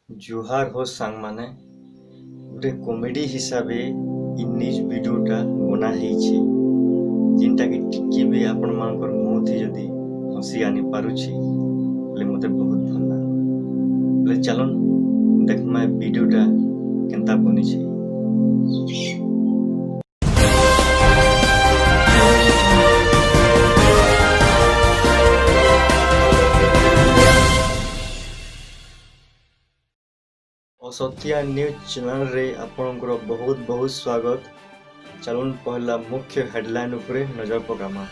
जुहार हो सांग माने गोटे कॉमेडी हिसाब से न्यूज वीडियोटा बना ହେଇଛି जिनटा कि टिकी भी आपण मानकर मुंह थी जदी हंसी आनी पारुछि ले मते बहुत भल लागला ले चलन देखमा वीडियोटा केनता बनी छै। असत्या न्यूज चैनल रे आपनकर बहुत बहुत स्वागत। चलन पहला मुख्य हेडलाइन उपरे नजर पकामा।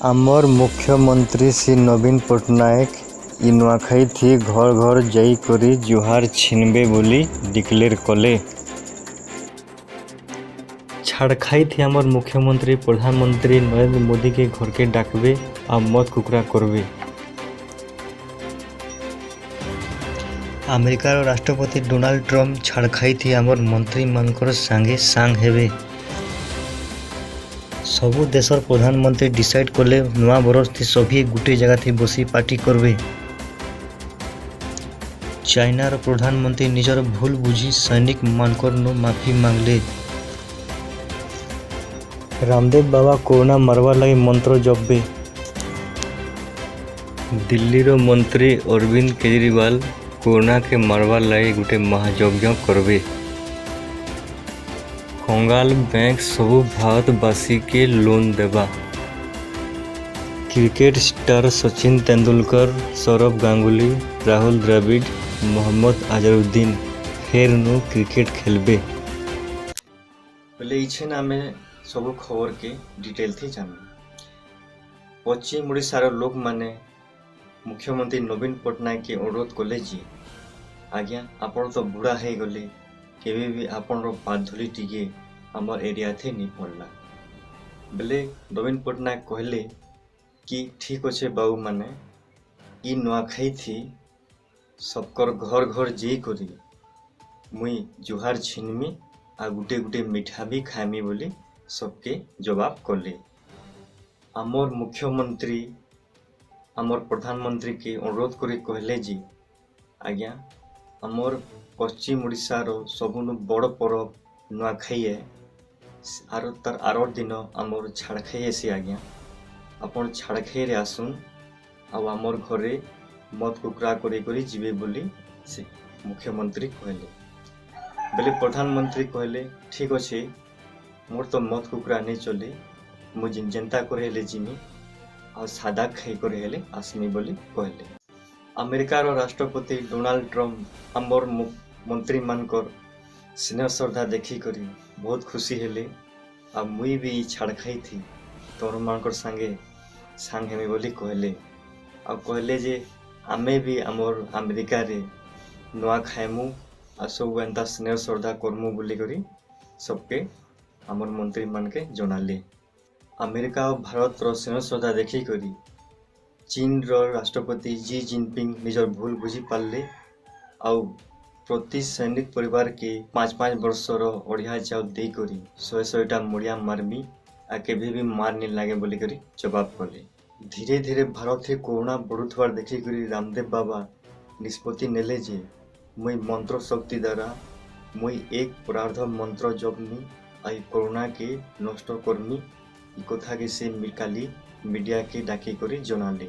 आमर मुख्यमंत्री श्री नवीन पटनायक इ नुआखाई थी घर घर जाई करी जुहार छिनबे बोली डिक्लेयर कले। छाड़खाई थी आमर मुख्यमंत्री प्रधानमंत्री नरेंद्र मोदी के घर के डाकबे आ मत कुकरा करबे। अमेरिकार राष्ट्रपति डोनाल्ड ट्रम्प छाड़खाई थी आमर मंत्री मानकर सांगे सांग हेबे। सबु देशर प्रधानमंत्री डिसाइड कले नुआ बरस थी सभी गुटे जगह थी बसी पार्टी करबे। चाइनार प्रधानमंत्री निजर भूल बुझी सैनिक मानकर नो माफी मांगले। रामदेव बाबा कोरोना मारवार लगी मंत्र जपबे। दिल्लीर मंत्री अरविंद केजरीवाल कोरोना के मारवार लगी गोटे महायज्ञ करबे। कंगाल बैंक सबु भारतवासी के लोन देवा। क्रिकेट स्टार सचिन तेंदुलकर, सौरभ गांगुली, राहुल द्रविड़, मोहम्मद अजहरुद्दीन फेर नु क्रिकेट खेलबे। बोले इछे ना में सब खबर के डिटेल थी जान। पश्चिम ओडिशार लोक माने मुख्यमंत्री नवीन पटनायक के अनुरोध कले जी आज्ञा आपण तो बुढ़ा है गले केवे भी आपण पाधुली टिके आमर एरिया थे नहीं पड़ला। बेले नवीन पटनायक कहले कि ठीक अच्छे बाबू माने इ नुआखाई थी सबकर घर घर जी करी मुई जुहार छिनमी आ गुटे गुटे मिठा भी खामी बोली सबके जवाब कले। आमर मुख्यमंत्री आमर प्रधानमंत्री के अनुरोध करी कहले जी आज्ञा आमर पश्चिम ओडिशा रो सबुनु बड़ परब नुआखाई है आरो तार आरोर दिन आमर छाड़खाई है आज्ञा आपन छाड़खाई रे आसुन आ आमर घरे मत कुकरा करी जीवे बोली से मुख्यमंत्री कहले। बेले प्रधानमंत्री कहले ठीक अच्छे मोर तो मत कुकरा नहीं चले मु जेनता करे हेले जिमी आ सादा खाई करे हेले आसमी बोली कहले। अमेरिकार राष्ट्रपति डोनाल्ड ट्रम्प आमर मंत्री मानकर स्नेह श्रद्धा देखी करी बहुत खुशी हेले आ मुई भी छाड़खाई थी तोर मानकर सांगे सांग हेमी बोली कहले। आ कहले जे आमे भी आमर अमेरिका रे नुआ खाएमु आ सब एंता स्नेह श्रद्धा करमु बोली करी सबके आमर मंत्री मान के जनाले। अमेरिका और भारत रो स्नेह श्रद्धा देखी करी चीन रो राष्ट्रपति जी जिनपिंग निजर भूल बुझी पारले आउ प्रति सैनिक परिवार के 5-5 वर्ष रो ओढ़िया चाउल दे करी 100-100टा मुड़िया मारमी आ केभी भी मार नहीं लागे बोली करी जवाब कले। धीरे धीरे भारत के कोरोना बढ़ुथवार देखी करी रामदेव बाबा निष्पत्ति नेले जे मुई मंत्र शक्ति द्वारा मुई एक प्रार्थ मंत्र जपनी आई कोरोना के नष्ट करमी इ कथा के से काली मीडिया के डाकी करी जनाले।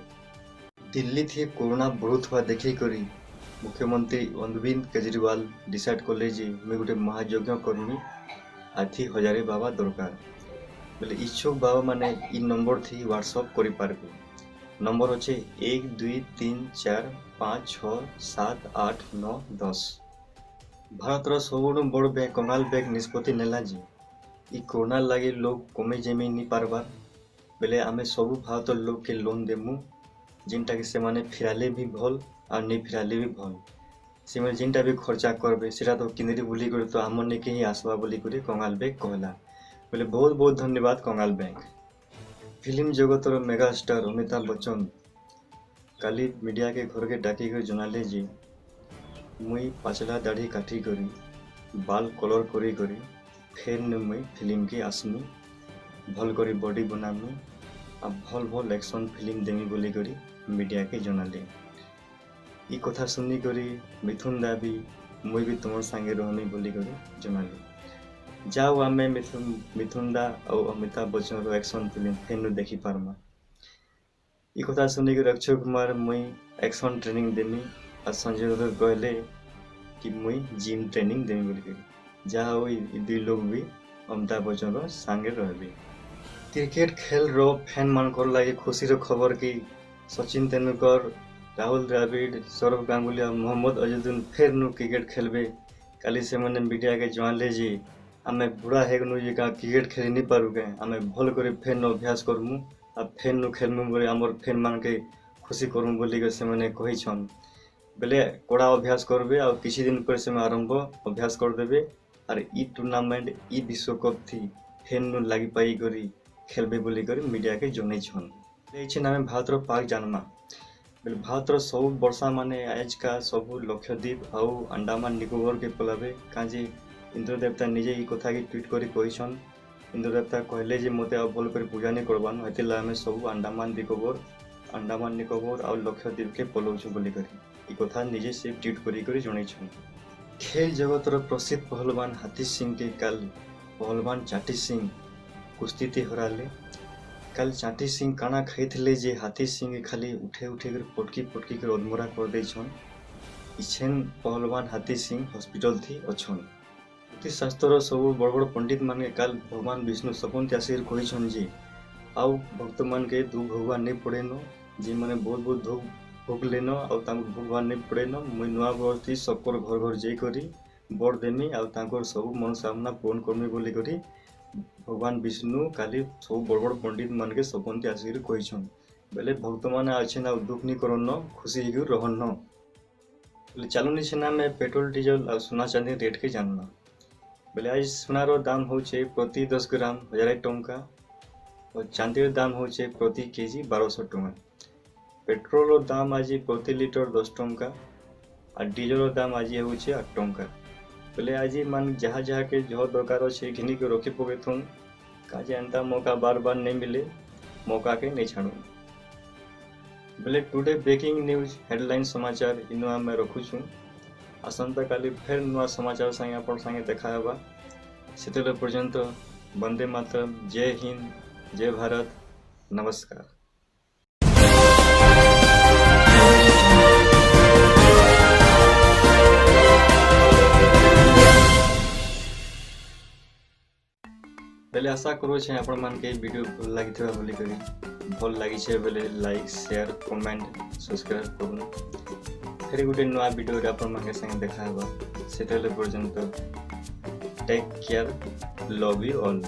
दिल्ली थी कोरोना बढ़ुथवा देखी करी मुख्यमंत्री अरविंद केजरीवाल डिसाइड कले जे मैं गोटे महायज्ञ करमी आथी हजारे बाबा दरकार। बोले इच्छुक बाबा माने इ नंबर थी व्हाट्सएप करि पारबे। नंबर अच्छे 1 2 3 4 5 6 7 8 9 10। भारत रो सबुठु बड़ बैंक कंगाल बैंक निष्पत्ति नेला जे इ कोरोना लगी लोग कमे जमी नहीं पारबार बेले आमे सबु भारत लोग के लोन देमु जिनटा कि से माने फिराले भी भल और नहीं फिराले भी भल से माने जिनटा भी खर्चा करबे सेटा तो किनरी बोली करे तो आमने के ही आसबा बोली करे कंगाल बैंक कहला। बोले बहुत बहुत धन्यवाद कंगाल बैंक। फिल्म जगत रो मेगा स्टार अमिताभ बच्चन काली मीडिया के घर के डाकी कर जनाले जे मुई पाचला दाढ़ी काटी करी बाल कलर करी करी फेर न मुई फिल्म के आसमी भल करी बॉडी बनामी आ भल भल एक्शन फिल्म देमी बोली करी मीडिया के जनाले। ई कथा सुनी करी मिथुन दा भी मुई भी तुम संगे रहमी बोली करी जनाले। जाओ आमे मिथुन दा और अमिताभ बच्चन रो एक्शन फिल्म फेनु देखी पारमा। ई कथा सुनी कर अक्षय कुमार मुई एक्शन ट्रेनिंग देमी और संजय दत्त कहले कि मुई जिम ट्रेनिंग देमी बोली करी। जाओ ई दुई लोग भी अमिताभ बच्चन रो संगे रहबे। क्रिकेट खेल रो फैन मानकर लागे खुशी रो खबर कि सचिन तेंदुलकर, राहुल द्रविड़, सौरभ गांगुली और मोहम्मद अजहरुद्दीन फेर नु क्रिकेट खेलबे। काली से मैंने मीडिया के जानले जे आमे बुढ़ा हेगनु जे का क्रिकेट खेली नहीं पारू के आमे भल करे फेर नु अभ्यास करमु आ फेर नु खेलमु बोले हमर फैन मान के खुशी करमु बोली के से मैंने कहि छन। बेले कड़ा अभ्यास करबे और किछि दिन पर से आरंभ अभ्यास कर देबे और ई टूर्नामेंट ई विश्व कप थी फेर नु लागि पाई करी खेलबे बोली कर मीडिया के जनै छन। एछि नामे भारत रो पाक जानमा बेले भारत रो सब वर्षा माने आज का सब लक्षद्वीप और अंडमान निकोबर के पलाबे काजे इंद्र देवता निजे ई कथा के ट्वीट करी कहि छन। इंद्र देवता कहले जे मते अब भल कर पूजा नहीं करबान हेतिला हमें सब अंडमान निकोबर और लक्षद्वीप के पलौछु बोली करी ई कथा निजे से ट्वीट करी जनै छन। खेल जगत रो प्रसिद्ध पहलवान हाथी सिंह के कल पहलवान चाटी सिंह कुश्ती ती हराले। कल चाटी सिंह काना खाइथिले जे हाथी सिंह खाली उठे कर पटकी कर अधमरा कर दे छन। इछेन पहलवान हाथी सिंह हॉस्पिटल थी अछन। ज्योतिष शास्त्र सब बड़ पंडित मान के काल भगवान विष्णु सपन त्यासीर कहि छन जे आउ भक्त मान के दुख भगवान नहीं पड़े न जे माने बहुत दुख भोग लेन और तांको भगवान नहीं पड़े न मुई नुआ बरती सबकर घर जाई करी बड़ देमी और तांकर सब मनोकामना पूर्ण करमी बोली करी भगवान विष्णु काली सब बड़ पंडित मान के सपन आसिक कही बेले भक्त मैंने अच्छे ना दुख नहीं करन खुशी ही रहन बोले चलो नीचे ना में पेट्रोल डीजल और सोना चांदी रेट के जानना बोले आज सोनार दाम हो प्रति 10 ग्राम 1000 टंका और चांदी दाम हो प्रति केजी 1200 टंका। पेट्रोल दाम आज प्रति लिटर 10 टंका और डीजल दाम आज हो 8 टंका। बोले आज मान जहाँ के जो दरकार अच्छे घिनी के रखी पके थूँ काजे एंता मौका बार नहीं मिले मौका के नहीं छाड़ू। बोले टुडे ब्रेकिंग न्यूज हेडलाइन समाचार इनुआ मैं रखुछु। आसंता काली फेर नुआ समाचार संगे अपन संगे देखा हेबा सेतेले पर्यंत वंदे मातरम। जय हिंद जय भारत नमस्कार। पहले आशा करो छे आपण मान के वीडियो भल लागि थबा बोली करी भल लागि छे बेले लाइक शेयर कमेंट सब्सक्राइब करू। फेर गुटे नया वीडियो रे आपण मान के संगे देखा हेबा सेतेले पर्यंत take care love you all.